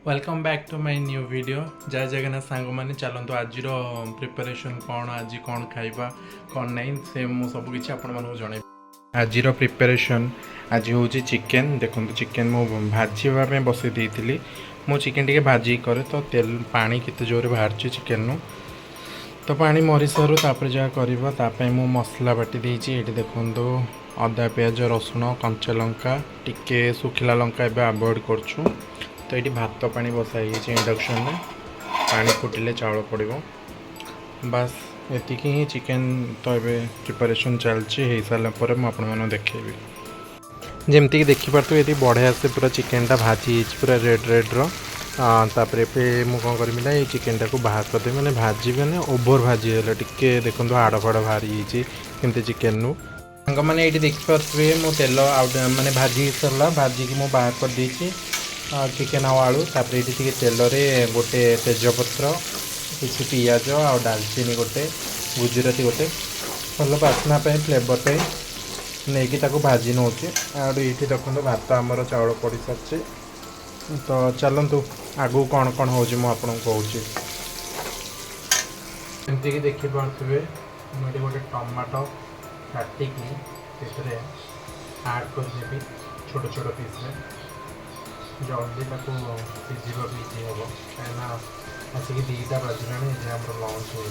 Welcome back to my new video. Jai Jagannath सांग मैंने चलतु आज प्रिपरेशन कौन आज कौन खाइबा कौन नहीं से मु सब किसी आपण जन आज प्रिपरेशन आज हूँ चिकेन। देखो चिकेन मु भाजवाई बसई देती मु चिकेन टी भाजी करे तो तेल पानी केते जोर बाहर चिकेन नु तो पानी मरी सारू तापर जहाँ कर मु मसला बाटी देती ये देखो अदा पियाज रसुण कंचा लंका टिके सुखिला लंका एवं आभोड करछु। तो ये भात पानी बसाई इंडक्शन में पानी फुटिले चाउल पड़ो बास एति ही चिकेन तो ये प्रिपरेशन चलती सारापर मुझे देखेबी जमती देखिपे ये बढ़िया से पूरा चिकेन टा भाजी पूरा रेड रेड्र तापर मुझे कौन करमी ये चिकेन टाक बाहर करदे मैंने भाजी मैंने ओभर भाजी टे देखो हाड़ फाड़ बाहरी कमती चिकेन नु सांग मैंने ये देखिपे मो तेल मैंने भाजी सरला भाजी की मुझे बाहर कर देती चिकेन आलू तापर ये तेल गोटे तेजपत्र किसी पियाज आ डालचीनी गोटे गुजराती गोटे भल बास्ना फ्लेवर पे नहीं ताको भाजी नौ ये देखो भात आमर चाउल पड़ सारी तो चलतु आगू कौन कौन हो कहूँ एमती देखिपे मुझे गोटे टमाटो काटिकी आड करदेवी छोट छोट पीस में जल्दी सीझा भी इजी हम कहीं आसिक दीटा बाजिला आम लंच हो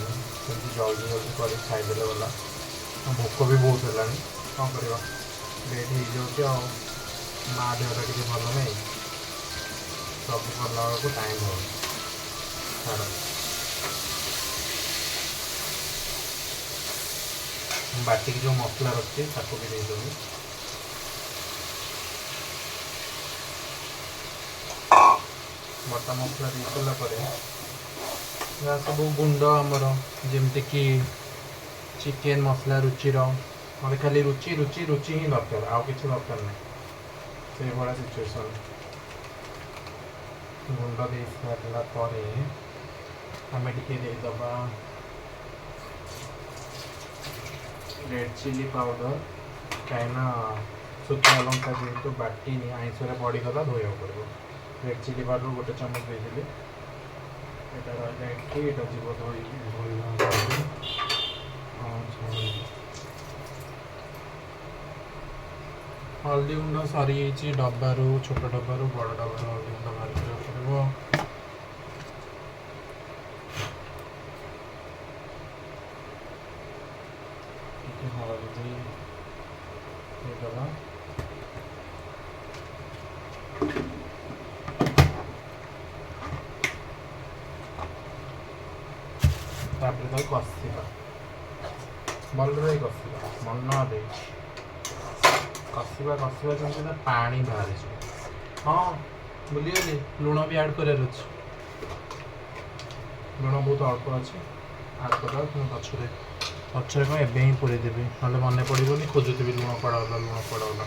जल्दी जल्दी कर खाईदे गला भोक भी बहुत है कौन कर लेट हो माँ देहटा टी भल नहीं सब कला बेलू टाइम हो छाड़ बाटिक जो मसला रखी भी देदेवी बटा मसला दी सारापर जहाँ सब गुंड आमर जमती कि चिकेन मसला रुचिर मतलब खाली रुचि रुचि रुचि ही दरकार आउ कि दरकार नहीं से भाया सिचुएसन गुंड दे सारापर आम देदबा रेड चिली पाउडर कहीं सुखा लंका जेहतु बाटिनी आईस पड़गला धोया पड़ो रेड चिली पाउडर गोटे चमच देदेली यहाँ रहा जीव धोई हल्दी गुंड सरी डबारू छोट डबारू बड़ डबारू हल्दी गुंड बाहर पड़ो हल्दी देदबा तापर कषा भल कषा मन दे कषा कषा जमी पानी बाहर हाँ बुझीगली लुण भी आड कर लुण बहुत अल्प अच्छे आड कर पचर पचर कौन एवं ही पूरे देवी ना मन पड़ोनी खोजुवी लुण पड़ाला लुण पड़ाला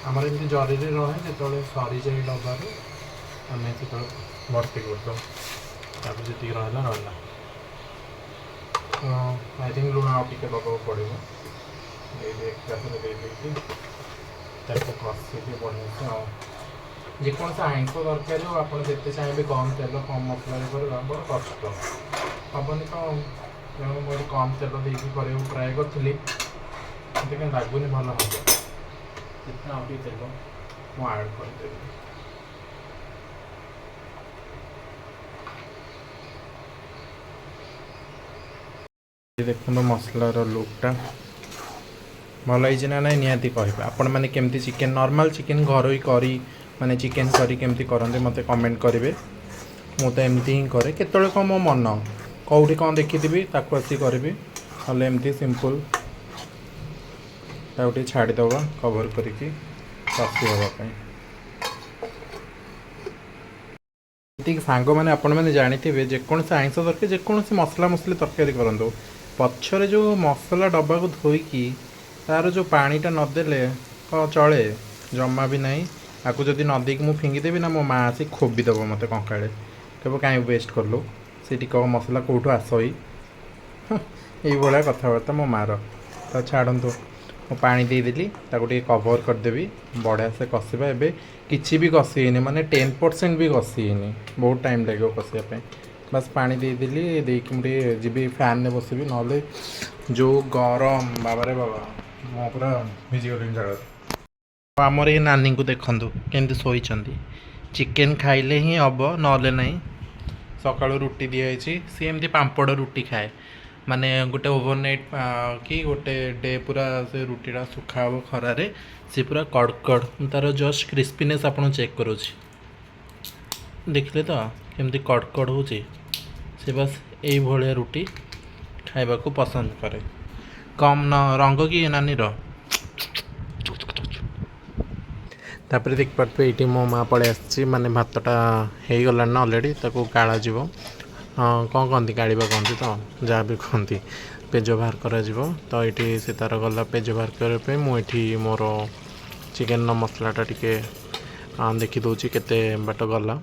आमर एमती जरी रहे जो सरी जाए डबार आम से भर्ती कर जी रहा आई थिंक लुण आउ टे दबा पड़ो कषि बढ़िया से जेकोसी आईस दरकार हो आप चाहिए कम तेल कम मसला करवा बहुत कष्ट हेनी तो मुझे कम तेल देकी कर ट्राए करी कहीं लगुनि भल हम जितना आउटे तेल मुझे आड करदेवी देखो मसलार लुकटा भल होती ना नहीं निहाती कह आपण मैंने केमती चिकेन नॉर्मल चिकेन घर करी माने चिकेन करी केमती करते मत कमेंट करेंगे मु तो एमती ही करे केतले कौन मो मन कौटी कौन देखी ताको आसी करी ना एमती सिंपल ताकि छाड़ीदबा कवर करके कषि हाँपाई सांग मैंने आपण मैंने जानते जेकोसी आईस दरकार जेकोसी मसला मसली तरकारी करूँ पछरे जो मसला डब्बा को धोईकी तार जो पानीटा नदेले चले जमा भी नहीं आपको जदि नदी मुझे फिंगीदेवी ना मो माँ आसी खोबीदब मत कंका कब कहीं वेस्ट कलु से कह मसला कौटू आस ये भाया कथबार्ता मो मार तो छाड़ू ମୁଁ ପାଣି ଦେଇଦେଲି ତାକୁ ଟିକେ କଭର୍ କରିଦେବି ବଢ଼ିଆ ସେ କଷିବା। ଏବେ କିଛି ବି କଷି ହେଇନି ମାନେ 10% ବି କଷି ହେଇନି, ବହୁତ ଟାଇମ୍ ଲାଗିବ କଷିବା ପାଇଁ। ବାସ୍ ପାଣି ଦେଇଦେଲି, ଦେଇକି ମୁଁ ଟିକେ ଯିବି ଫ୍ୟାନ୍ରେ ବସିବି, ନହେଲେ ଯେଉଁ ଗରମ ବାବାରେ ବାବା ମୁଁ ପୁରା ଭିଜିଗଲିଣି ଜାଳରେ। ଆମର ଏଇ ନାନୀଙ୍କୁ ଦେଖନ୍ତୁ କେମିତି ଶୋଇଛନ୍ତି। ଚିକେନ୍ ଖାଇଲେ ହିଁ ହେବ, ନହେଲେ ନାହିଁ। ସକାଳୁ ରୁଟି ଦିଆହେଇଛି, ସିଏ ଏମିତି ପାମ୍ପଡ଼ ରୁଟି ଖାଏ, ମାନେ ଗୋଟେ ଓଭରନାଇଟ୍ କି ଗୋଟେ ଡେ ପୁରା ସେ ରୁଟିଟା ଶୁଖା ହେବ ଖରାରେ, ସେ ପୁରା କଡ଼କଡ଼, ମୁଁ ତା'ର ଜଷ୍ଟ କ୍ରିସ୍ପିନେସ୍ ଆପଣଙ୍କୁ ଚେକ୍ କରୁଛି। ଦେଖିଲେ ତ କେମିତି କଡ଼କଡ଼ ହେଉଛି। ସେ ବାସ୍ ଏଇଭଳିଆ ରୁଟି ଖାଇବାକୁ ପସନ୍ଦ କରେ। କମ୍ ରଙ୍ଗ କି ନାନୀର। ତାପରେ ଦେଖିପାରୁଥିବେ ଏଇଠି ମୋ ମା ପଳେଇ ଆସିଛି, ମାନେ ଭାତଟା ହେଇଗଲାଣି ନା ଅଲରେଡ଼ି, ତାକୁ ଗାଳାଯିବ। କ'ଣ କହନ୍ତି, ଗାଳିବା କହନ୍ତି ତ, ଯାହା ବି କୁହନ୍ତି, ପେଜ ବାହାର କରାଯିବ। ତ ଏଇଠି ସେ ତା'ର ଗଲା ପେଜ ବାହାର କରିବା ପାଇଁ, ମୁଁ ଏଇଠି ମୋର ଚିକେନ୍ର ମସଲାଟା ଟିକେ ଦେଖିଦେଉଛି କେତେ ବାଟ ଗଲା।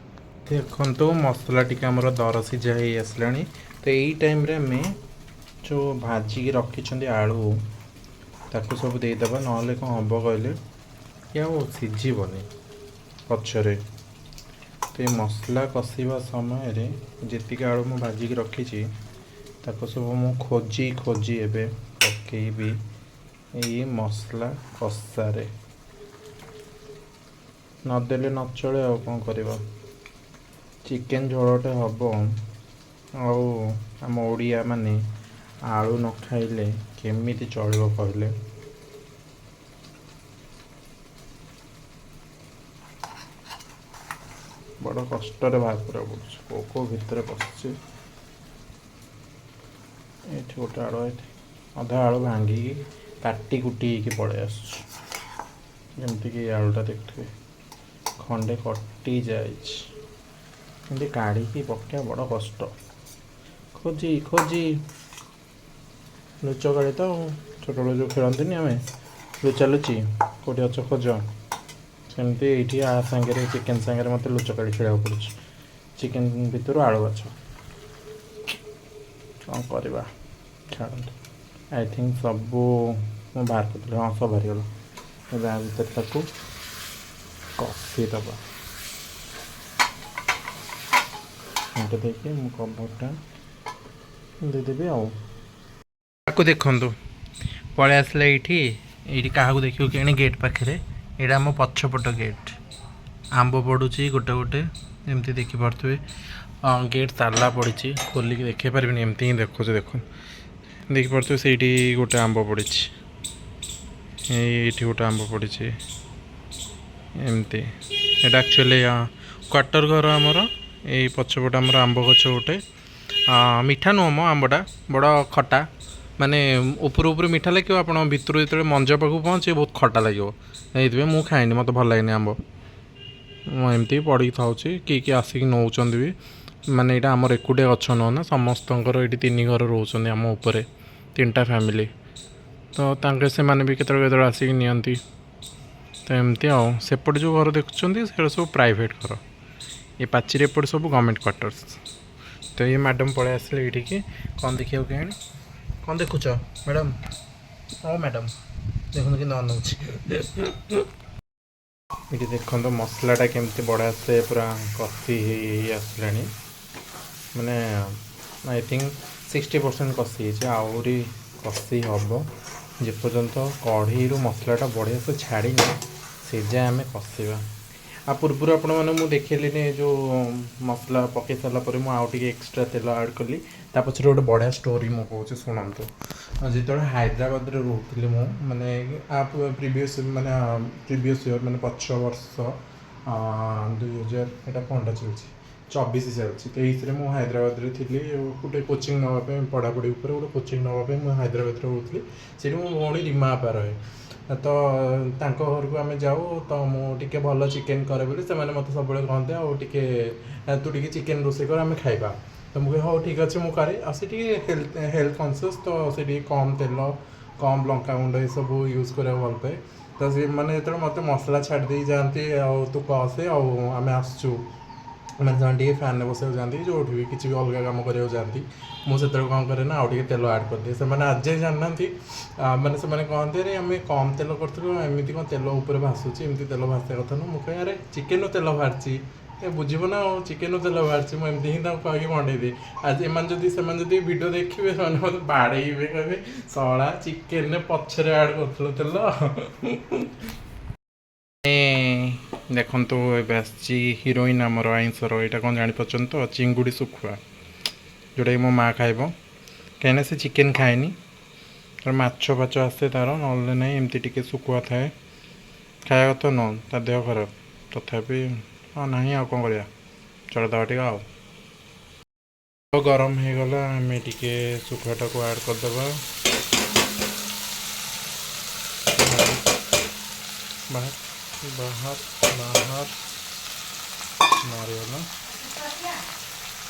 ଦେଖନ୍ତୁ ମସଲା ଟିକେ ଆମର ଦର ସିଝା ହେଇ ଆସିଲାଣି। ତ ଏଇ ଟାଇମ୍ରେ ଆମେ ଯେଉଁ ଭାଜିକି ରଖିଛନ୍ତି ଆଳୁ, ତାକୁ ସବୁ ଦେଇଦେବା, ନହେଲେ କ'ଣ ହେବ କହିଲେ, କି ଆଉ ସିଝିବନି ପଛରେ। ତ ଏ ମସଲା କଷିବା ସମୟରେ ଯେତିକି ଆଳୁ ମୁଁ ଭାଜିକି ରଖିଛି ତାକୁ ସବୁ ମୁଁ ଖୋଜି ଖୋଜି ଏବେ ପକେଇବି ଏଇ ମସଲା କଷାରେ। ନଦେଲେ ନ ଚଳେ, ଆଉ କ'ଣ କରିବା। ଚିକେନ୍ ଝୋଳଟେ ହେବ, ଆଉ ଆମ ଓଡ଼ିଆ ମାନେ ଆଳୁ ନ ଖାଇଲେ କେମିତି ଚଳିବ କହିଲେ। ବଡ଼ କଷ୍ଟରେ ବାହାର କରିବାକୁ ପଡ଼ୁଛି, କେଉଁ ଭିତରେ ପଶିଛି। ଏଇଠି ଗୋଟେ ଆଳୁ, ଏଇଠି ଅଧା ଆଳୁ ଭାଙ୍ଗିକି କାଟି କୁଟି ହେଇକି ପଳେଇ ଆସୁଛି। ଯେମିତିକି ଆଳୁଟା ଦେଖିଥିବେ ଖଣ୍ଡେ କଟି ଯାଇଛି, ଏମିତି କାଢ଼ିକି ପକେଇବା ବଡ଼ କଷ୍ଟ। ଖୋଜି ଖୋଜି ଲୁଚକାଳି ତ, ଛୋଟବେଳେ ଯେଉଁ ଖେଳନ୍ତିନି ଆମେ ଲୁଚାଲୁଚି, କେଉଁଠି ଅଛ ଖୋଜ, ସେମିତି ଏଇଠି ଆ ସାଙ୍ଗରେ ଚିକେନ୍ ସାଙ୍ଗରେ ମୋତେ ଲୁଚକାଳି ଖେଳିବାକୁ ପଡ଼ୁଛି। ଚିକେନ୍ ଭିତରୁ ଆଳୁ ବାଛ, କ'ଣ କରିବା, ଛାଡ଼ନ୍ତୁ। ଆଇ ଥିଙ୍କ ସବୁ ମୁଁ ବାହାର କରିଥିଲି, ହଁ ସବୁ ବାହାରିଗଲା। ଏବେ ଆ ଭିତରେ ତାକୁ କଷିଦେବା। ଏଇଟା ଦେଇକି ମୁଁ କଭରଟା ଦେଇଦେବି ଆଉ। ତାକୁ ଦେଖନ୍ତୁ ପଳେଇ ଆସିଲା ଏଇଠି। ଏଇଠି କାହାକୁ ଦେଖିବୁ କେଣି ଗେଟ୍ ପାଖରେ, ଏଇଟା ଆମ ପଛପଟ ଗେଟ୍। ଆମ୍ବ ପଡ଼ୁଛି ଗୋଟେ ଗୋଟେ, ଏମିତି ଦେଖିପାରୁଥିବେ। ଗେଟ୍ ତାଲା ପଡ଼ିଛି, ଖୋଲିକି ଦେଖାଇ ପାରିବିନି, ଏମିତି ହିଁ ଦେଖୁଛି। ଦେଖନ୍ତୁ ଦେଖିପାରୁଥିବେ ସେଇଠି ଗୋଟେ ଆମ୍ବ ପଡ଼ିଛି, ଏଇଠି ଗୋଟେ ଆମ୍ବ ପଡ଼ିଛି, ଏମିତି। ଏଇଟା ଆକ୍ଚୁଆଲି କ୍ୱାର୍ଟର ଘର ଆମର। ଏଇ ପଛପଟେ ଆମର ଆମ୍ବ ଗଛ ଗୋଟେ। ମିଠା ନୁହଁ ମୋ ଆମ୍ବଟା, ବଡ଼ ଖଟା, ମାନେ ଉପରୁ ଉପରୁ ମିଠା ଲାଗିବ, ଆପଣ ଭିତରୁ ଯେତେବେଳେ ମଞ୍ଜ ପାଖକୁ ପହଞ୍ଚିବେ ବହୁତ ଖଟା ଲାଗିବ। ସେଇଥିପାଇଁ ମୁଁ ଖାଏନି, ମୋତେ ଭଲ ଲାଗେନି ଆମ୍ବ। ମୁଁ ଏମିତି ପଡ଼ିକି ଥାଉଛି, କିଏ ଆସିକି ନେଉଛନ୍ତି ବି। ମାନେ ଏଇଟା ଆମର ଏକୁଟିଆ ଗଛ ନୁହଁ ନା, ସମସ୍ତଙ୍କର ଏଇଠି 3 ଘର ରହୁଛନ୍ତି ଆମ ଉପରେ, 3ଟା ଫ୍ୟାମିଲି। ତ ସେମାନେ ବି କେତେବେଳେ କେତେବେଳେ ଆସିକି ନିଅନ୍ତି। ତ ଏମିତି ଆଉ। ସେପଟେ ଯେଉଁ ଘର ଦେଖୁଛନ୍ତି ସେଗୁଡ଼ା ସବୁ ପ୍ରାଇଭେଟ୍ ଘର, ଏ ପାଚିରି ଏପଟେ ସବୁ ଗଭର୍ଣ୍ଣମେଣ୍ଟ କ୍ୱାର୍ଟର୍ସ। ତ ଇଏ ମ୍ୟାଡ଼ାମ୍ ପଳେଇ ଆସିଲେ ଏଇଠିକି, କ'ଣ ଦେଖିବାକୁ କେଜାଣି। କ'ଣ ଦେଖୁଛ ମ୍ୟାଡ଼ାମ୍? ହଁ ମ୍ୟାଡ଼ାମ୍ ଦେଖନ୍ତୁ କିନ୍ତୁ ଅନଉଛି। ଏଠି ଦେଖନ୍ତୁ ମସଲାଟା କେମିତି ବଢ଼ିଆ ସେ ପୁରା କଷି ହେଇ ଆସିଲାଣି। ମାନେ ଆଇ ଥିଙ୍କ 60% କଷି ହେଇଛି, ଆହୁରି କଷି ହେବ। ଯେପର୍ଯ୍ୟନ୍ତ କଢ଼େଇରୁ ମସଲାଟା ବଢ଼ିଆ ସେ ଛାଡ଼ିନି, ସେ ଯାଏ ଆମେ କଷିବା। ପୂର୍ବରୁ ଆପଣମାନେ ମୁଁ ଦେଖେଇଲିନି ଯେଉଁ ମସଲା ପକାଇ ସାରିଲା ପରେ ମୁଁ ଆଉ ଟିକେ ଏକ୍ସଟ୍ରା ତେଲ ଆଡ଼୍ କଲି। ତା ପଛରେ ଗୋଟେ ବଢ଼ିଆ ଷ୍ଟୋରି ମୁଁ କହୁଛି ଶୁଣନ୍ତୁ। ଯେତେବେଳେ ହାଇଦ୍ରାବାଦରେ ରହୁଥିଲି ମୁଁ, ମାନେ ପ୍ରିଭିୟସ୍ ଇୟର୍, ମାନେ ପଛ ବର୍ଷ 2000, ଏଇଟା କ'ଣଟା ଚାଲିଛି 24 ଚାଲିଛି, 23ରେ ମୁଁ ହାଇଦ୍ରାବାଦରେ ଥିଲି ଗୋଟେ କୋଚିଂ ନେବା ପାଇଁ, ପଢ଼ାପଢ଼ି ଉପରେ ଗୋଟେ କୋଚିଂ ନେବା ପାଇଁ ମୁଁ ହାଇଦ୍ରାବାଦରେ ରହୁଥିଲି। ସେଇଠି ମୋ ଭଉଣୀ ରିମା ଆପା ରହେ। ତ ତାଙ୍କ ଘରକୁ ଆମେ ଯାଉ, ତ ମୁଁ ଟିକେ ଭଲ ଚିକେନ୍ କରେ ବୋଲି ସେମାନେ ମୋତେ ସବୁବେଳେ କହନ୍ତି, ଆଉ ଟିକେ ତୁ ଟିକେ ଚିକେନ୍ ରୋଷେଇ କର ଆମେ ଖାଇବା। ତ ମୁଁ କହେ ହଉ ଠିକ୍ ଅଛି ମୁଁ କରେ। ଆଉ ସେ ଟିକେ ହେଲ୍ଥ କନସିୟସ୍, ତ ସେ ଟିକେ କମ୍ ତେଲ, କମ୍ ଲଙ୍କାଗୁଣ୍ଡ ଏସବୁ ୟୁଜ୍ କରିବାକୁ ଭଲ ପାଏ। ତ ସେମାନେ ଯେତେବେଳେ ମୋତେ ମସଲା ଛାଡ଼ି ଦେଇ ଯାଆନ୍ତି, ଆଉ ତୁ କଷେ ଆଉ ଆମେ ଆସୁଛୁ, ମାନେ ସେମାନେ ଟିକେ ଫ୍ୟାନ୍ରେ ବସିବାକୁ ଯାଆନ୍ତି ଯେଉଁଠି ବି କିଛି ବି ଅଲଗା କାମ କରିବାକୁ ଯାଆନ୍ତି ମୁଁ ସେତେବେଳେ କ'ଣ କରେ ନା ଆଉ ଟିକେ ତେଲ ଆଡ଼୍ କରିଦିଏ। ସେମାନେ ଆଜି ଯାଏଁ ଜାଣିନାହାନ୍ତି ମାନେ ସେମାନେ କହନ୍ତି ଆରେ ଆମେ କମ୍ ତେଲ କରିଥିଲୁ ଏମିତି କ'ଣ ତେଲ ଉପରେ ଭାସୁଛି ଏମିତି ତେଲ ଭାସିବା କଥା ନୁହଁ। ମୁଁ କହେ ଆରେ ଚିକେନ୍ରୁ ତେଲ ବାହାରିଛି ଏ ବୁଝିବ ନା ଆଉ ଚିକେନ୍ରୁ ତେଲ ବାହାରିଛି ମୁଁ ଏମିତି ହିଁ ତାଙ୍କୁ କହିକି ମଣ୍ଡେଇ ଦିଏ। ଆଜି ସେମାନେ ଯଦି ଭିଡ଼ିଓ ଦେଖିବେ ସେମାନେ ମୋତେ ବାଡ଼େଇବେ କହିବେ ଶଳା ଚିକେନ୍ରେ ପଛରେ ଆଡ଼୍ କରୁଥିଲୁ ତେଲ। ଦେଖନ୍ତୁ ଏବେ ଆସିଛି ହିରୋଇନ୍ ଆମର ଆଇଁଷର ଏଇଟା କ'ଣ ଜାଣିପାରୁଛନ୍ତି ତ ଚିଙ୍ଗୁଡ଼ି ଶୁଖୁଆ ଯେଉଁଟାକି ମୋ ମାଆ ଖାଇବ କାହିଁକିନା ସେ ଚିକେନ୍ ଖାଏନି ମାଛ ଫାଛ ଆସେ ତା'ର ନହେଲେ ନାହିଁ ଏମିତି ଟିକେ ଶୁଖୁଆ ଥାଏ ଖାଇବା କଥା ନୁହଁ ତା ଦେହ ଖରାପ ତଥାପି ହଁ ନାହିଁ ଆଉ କ'ଣ କରିବା ଚଳିଦେବା ଟିକେ ଆଉ ଗରମ ହେଇଗଲା ଆମେ ଟିକେ ଶୁଖୁଆଟାକୁ ଆଡ଼୍ କରିଦେବା ବାହାର ମାରିଗଲା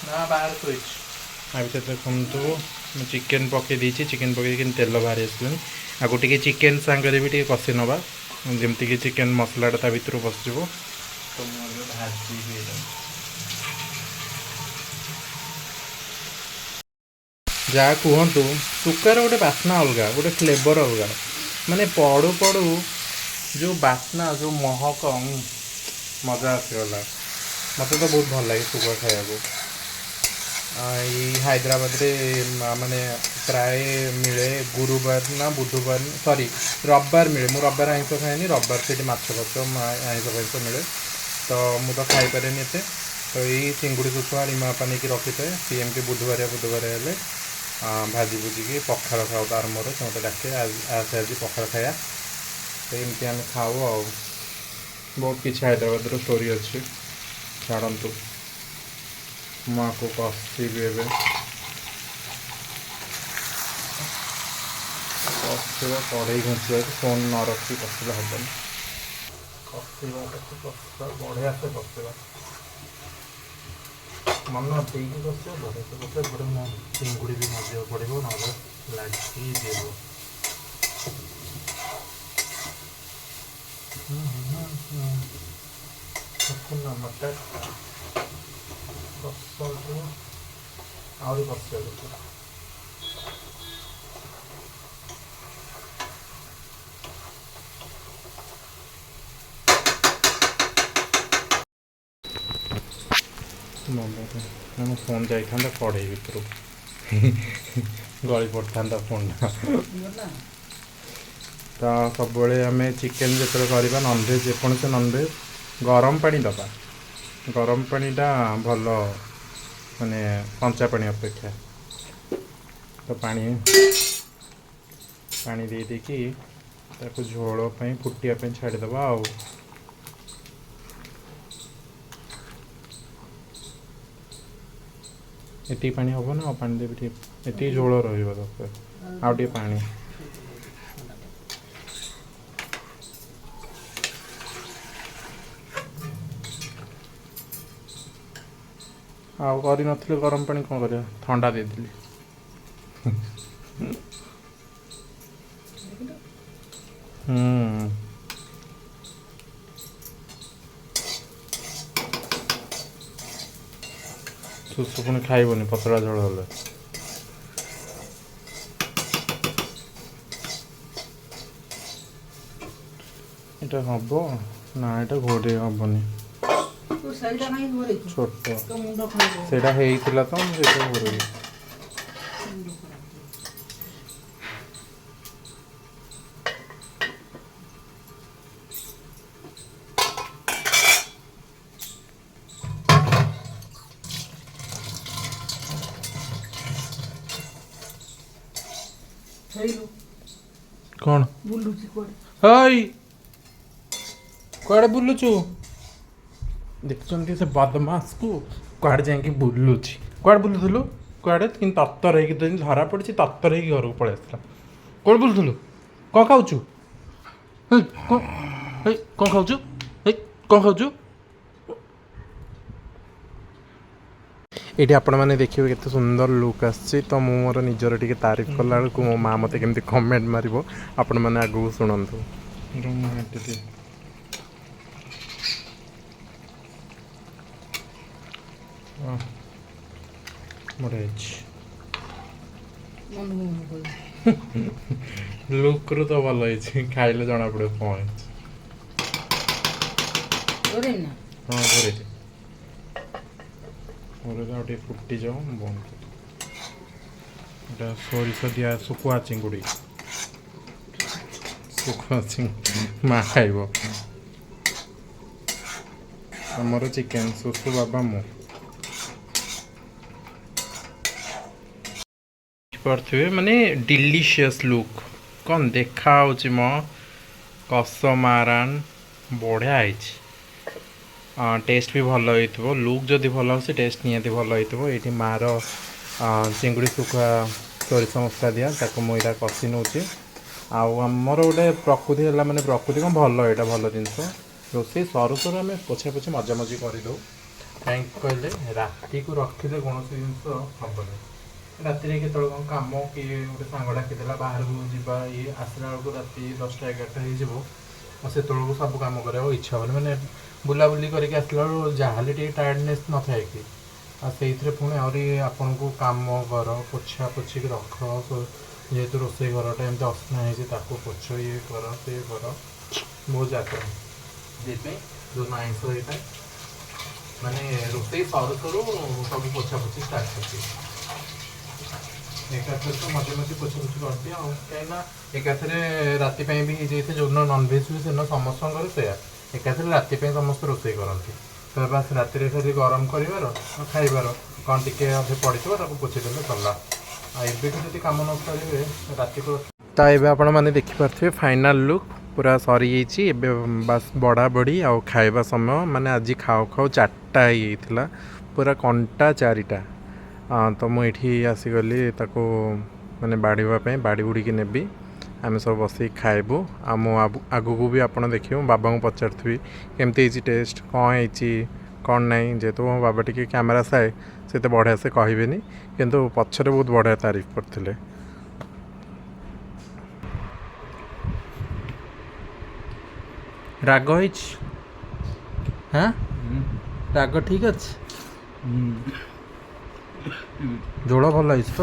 ନା ବାହାର ଶୋଇଛି ଆ ଭିତରେ ଦେଖନ୍ତୁ ମୁଁ ଚିକେନ୍ ପକାଇ ଦେଇଛି ଚିକେନ୍ ପକାଇ ଦେଇକି ତେଲ ବାହାରି ଆସିଲାଣି ଆକୁ ଟିକେ ଚିକେନ୍ ସାଙ୍ଗରେ ବି ଟିକେ କଷି ନେବା ଯେମିତିକି ଚିକେନ୍ ମସଲାଟା ତା ଭିତରୁ ପଶିଯିବ ତ ମୁଁ ଏବେ ଭାଜିବି ଏଇଟା ଯାହା କୁହନ୍ତୁ ଶୁଖୁଆର ଗୋଟେ ବାସ୍ନା ଅଲଗା ଗୋଟେ ଫ୍ଲେଭର୍ ଅଲଗା ମାନେ ପଡ଼ୁ ପଡ଼ୁ ଯେଉଁ ବାସ୍ନା ଯେଉଁ ମହକ ମଜା ଆସିଗଲା ମୋତେ ତ ବହୁତ ଭଲ ଲାଗେ ଶୁଖୁଆ ଖାଇବାକୁ ଏଇ ହାଇଦ୍ରାବାଦରେ ମାନେ ପ୍ରାୟ ମିଳେ ଗୁରୁବାର ନା ବୁଧବାର ସରି ରବିବାର ମିଳେ ମୁଁ ରବିବାର ଆଇଁଷ ଖାଏନି ରବିବାର ସେଇଠି ମାଛ ଫାଛ ଆଇଁଷ ଫାଇଁଷ ମିଳେ ତ ମୁଁ ତ ଖାଇପାରେନି ଏତେ ତ ଏଇ ଚିଙ୍ଗୁଡ଼ି ଶୁଖୁଆ ରିମା ବାପା ନେଇକି ରଖିଥାଏ ସିଏ ଏମିତି ବୁଧବାରିଆ ହେଲେ ଭାଜି ଭୁଜିକି ପଖାଳ ଖାଉ ତାର ମୋର ସେ ମୋତେ ଡାକେ ଆଜି ପଖାଳ ଖାଇବା ତ ଏମିତି ଆମେ ଖାଉ ଆଉ ବହୁତ କିଛି ହାଇଦ୍ରାବାଦର ଷ୍ଟୋରି ଅଛି ଛାଡ଼ନ୍ତୁ ମୁଁ ଆକୁ କଷିବି ଏବେ କଷିବା କଢ଼େଇ ଘୁଞ୍ଚିବାକୁ ଫୋନ୍ ନ ରଖି କଷିଲେ ହେବନି କଷିବାଟାକୁ କଷିବା ବଢ଼ିଆ ସେ କଷିବା ମନ ଦେଇକି କଷିବା ବଢ଼ିଆ ସେ କଷିବା ଏପଟେ ମୋ ଚିଙ୍ଗୁଡ଼ି ବି ମଜିବାକୁ ପଡ଼ିବ ନହେଲେ ଲାଗିଯିବ ମଟର କଷନ୍ତୁ ଆହୁରି କଷିବା କଥା ମୋ ଫୋନ୍ ଯାଇଥାନ୍ତା କଢ଼େଇ ଭିତରୁ ଗଳି ପଡ଼ିଥାନ୍ତା ଫୋନ୍ଟା ତ ସବୁବେଳେ ଆମେ ଚିକେନ୍ ଯେତେବେଳେ କରିବା ନନଭେଜ୍ ଯେକୌଣସି ନନଭେଜ୍ ଗରମ ପାଣି ଦେବା ଗରମ ପାଣିଟା ଭଲ ମାନେ କଞ୍ଚା ପାଣି ଅପେକ୍ଷା ତ ପାଣି ଦେଇ ଦେଇକି ତାକୁ ଝୋଳ ପାଇଁ ଫୁଟିବା ପାଇଁ ଛାଡ଼ିଦେବା ଆଉ ଏତିକି ପାଣି ହେବ ନା ଆଉ ପାଣି ଦେବି ଟିକେ ଏତିକି ଝୋଳ ରହିବ ଦରକାର ଆଉ ଟିକେ ପାଣି ଆଉ କରିନଥିଲି ଗରମ ପାଣି କ'ଣ କରିବା ଥଣ୍ଡା ଦେଇଥିଲି ସୁସୁ ପୁଣି ଖାଇବନି ପତଳା ଝୋଳ ହେଲେ এটা হব না এটা ঘোরে হবনি ছোট সেটা ହେଇଥିଲା ତ ମୁଁ ସେଇଟା ଘୋରେଇ କ'ଣ ହେଇ କୁଆଡ଼େ ବୁଲୁଛୁ ଦେଖୁଛନ୍ତି ସେ ବଦମାସକୁ କୁଆଡ଼େ ଯାଇକି ବୁଲୁଛି କୁଆଡ଼େ ବୁଲୁଥିଲୁ କୁଆଡ଼େ କିନ୍ତୁ ତରତର ହେଇକି ଧରା ପଡ଼ିଛି ତରତର ହେଇକି ଘରକୁ ପଳେଇ ଆସିଲା କୁଆଡ଼େ ବୁଲୁଥିଲୁ କ'ଣ ଖାଉଛୁ କ'ଣ ଖାଉଛୁ କ'ଣ ଖାଉଛୁ ଏଇଠି ଆପଣମାନେ ଦେଖିବେ କେତେ ସୁନ୍ଦର ଲୁକ୍ ଆସିଛି ତ ମୁଁ ମୋର ନିଜର ଟିକେ ତାରିଫ କଲା ବେଳକୁ ମୋ ମାଆ ମୋତେ କେମିତି କମେଣ୍ଟ ମାରିବ ଆପଣମାନେ ଆଗକୁ ଶୁଣନ୍ତୁ ମୋର ହେଇଛି ମନକୁ ମନ କରୁ ଲୁକ୍ରୁ ତ ଭଲ ହେଇଛି, ଖାଇଲେ ଜଣା ପଡ଼ିବ କ'ଣ ହେଇଛି। କରିବି ନା ହଁ ଘୋରେଇଛି, ଘୋରେଇ ଆଉ ଟିକେ ଫୁଟିଯାଉ ମୁଁ ବନ୍ଦ କରିବି। ଏଇଟା ସୋରିଷ ଦିଆ ଶୁଖୁଆ ଚିଙ୍ଗୁଡ଼ି, ଶୁଖୁଆ ଚିଙ୍ଗୁଡ଼ି ମା ଖାଇବ, ଆମର ଚିକେନ୍, ସୁସୁ ବାବା ମୁଁ। ପାରୁଥିବେ ମାନେ ଡିଲିସିୟସ୍ ଲୁକ୍, କ'ଣ ଦେଖା ହେଉଛି ମୋ କସମାରାନ, ବଢ଼ିଆ ହେଇଛି। ଟେଷ୍ଟ ବି ଭଲ ହେଇଥିବ, ଲୁକ୍ ଯଦି ଭଲ ହେଉଛି ଟେଷ୍ଟ ନିହାତି ଭଲ ହେଇଥିବ। ଏଇଠି ମାଆର ଚିଙ୍ଗୁଡ଼ି ଶୁଖୁଆ ସୋରିଷ ମସଲା ଦିଆ, ତାକୁ ମୁଁ ଏଇଟା କଷି ନେଉଛି। ଆଉ ଆମର ଗୋଟେ ପ୍ରକୃତି ହେଲା, ମାନେ ପ୍ରକୃତି କ'ଣ ଭଲ, ଏଇଟା ଭଲ ଜିନିଷ। ରୋଷେଇ ସରୁ ସରୁ ଆମେ ପୋଛାପୋଛି ମଜାମଜି କରିଦେଉ, କାହିଁକି କହିଲେ ରାତିକୁ ରଖିଲେ କୌଣସି ଜିନିଷ ହେବନି। ରାତିରେ କେତେବେଳେ କ'ଣ କାମ, କିଏ ଗୋଟେ ସାଙ୍ଗ ଡାକିଦେଲା ବାହାରକୁ ଯିବା, ଇଏ ଆସିଲା ବେଳକୁ ରାତି 10ଟା 11ଟା ହେଇଯିବ, ଆଉ ସେତେବେଳକୁ ସବୁ କାମ କରିବାକୁ ଇଚ୍ଛା ହେବନି। ମାନେ ବୁଲାବୁଲି କରିକି ଆସିଲା ବେଳକୁ ଯାହାହେଲେ ଟିକେ ଟାୟାର୍ଡ଼ନେସ୍ ନଥାଏ କି, ଆଉ ସେଇଥିରେ ପୁଣି ଆହୁରି ଆପଣଙ୍କୁ କାମ କର, ପୋଛା ପୋଛିକି ରଖ, ଯେହେତୁ ରୋଷେଇ ଘରଟା ଏମିତି ଅସନା ହେଇଛି ତାକୁ ପୋଛ, ଇଏ କର ସିଏ କର, ବହୁତ ଜାଗା। ସେଇଥିପାଇଁ ଯେଉଁ ଆଇଁଷ ହେଇଥାଏ ମାନେ ରୋଷେଇ ସରୁ ସରୁ ସବୁ ପୋଛାପୋଛି ଷ୍ଟାର୍ଟ କରିଦିଏ। ଏକାଥରେ ତ ମଝି ମଝି ପୋଛାପୋଛି କରିଦିଏ ଆଉ, କାହିଁକିନା ଏକାଥରେ ରାତି ପାଇଁ ବି ହେଇଯାଇଥାଏ। ଯେଉଁଦିନ ନନଭେଜ୍ ହୁଏ ସେଦିନ ସମସ୍ତଙ୍କର ସେଇଆ, ଏକାଥରେ ରାତି ପାଇଁ ସମସ୍ତେ ରୋଷେଇ କରନ୍ତି। ତ ବାସ୍ ରାତିରେ ଖାଲି ଗରମ କରିବାର ଖାଇବାର, କ'ଣ ଟିକେ ଅଧେ ପଡ଼ିଥିବ ତାକୁ ପୋଛିଦେଲେ ସରିଲା। ଆଉ ଏବେଠୁ ଯଦି କାମ ନ କରିବେ ରାତିକୁ। ତ ଏବେ ଆପଣମାନେ ଦେଖିପାରୁଥିବେ ଫାଇନାଲ୍ ଲୁକ୍ ପୁରା ସରିଯାଇଛି। ଏବେ ବାସ୍ ବଢ଼ା ବଢ଼ି ଆଉ ଖାଇବା ସମୟ। ମାନେ ଆଜି ଖାଉ ଖାଉ 4ଟା ହେଇଯାଇଥିଲା, ପୁରା କଣ୍ଟା 4ଟା। ତ ମୁଁ ଏଇଠି ଆସିଗଲି ତାକୁ ମାନେ ବାଢ଼ିବା ପାଇଁ, ବାଢ଼ି ବୁଢ଼ିକି ନେବି, ଆମେ ସବୁ ବସିକି ଖାଇବୁ। ଆଉ ମୁଁ ଆଗକୁ ବି ଆପଣ ଦେଖିବେ, ମୁଁ ବାବାଙ୍କୁ ପଚାରୁଥିବି କେମିତି ହେଇଛି ଟେଷ୍ଟ, କ'ଣ ହେଇଛି କ'ଣ ନାହିଁ। ଯେହେତୁ ମୋ ବାବା ଟିକେ କ୍ୟାମେରା ସାଏ, ସେତେ ବଢ଼ିଆ ସେ କହିବେନି, କିନ୍ତୁ ପଛରେ ବହୁତ ବଢ଼ିଆ ତାରିଫ କରିଥିଲେ। ରାଗ ହେଇଛି? ହଁ ରାଗ ଠିକ୍ ଅଛି, ଝୋଳ ଭଲ ହେଇଛି ତ?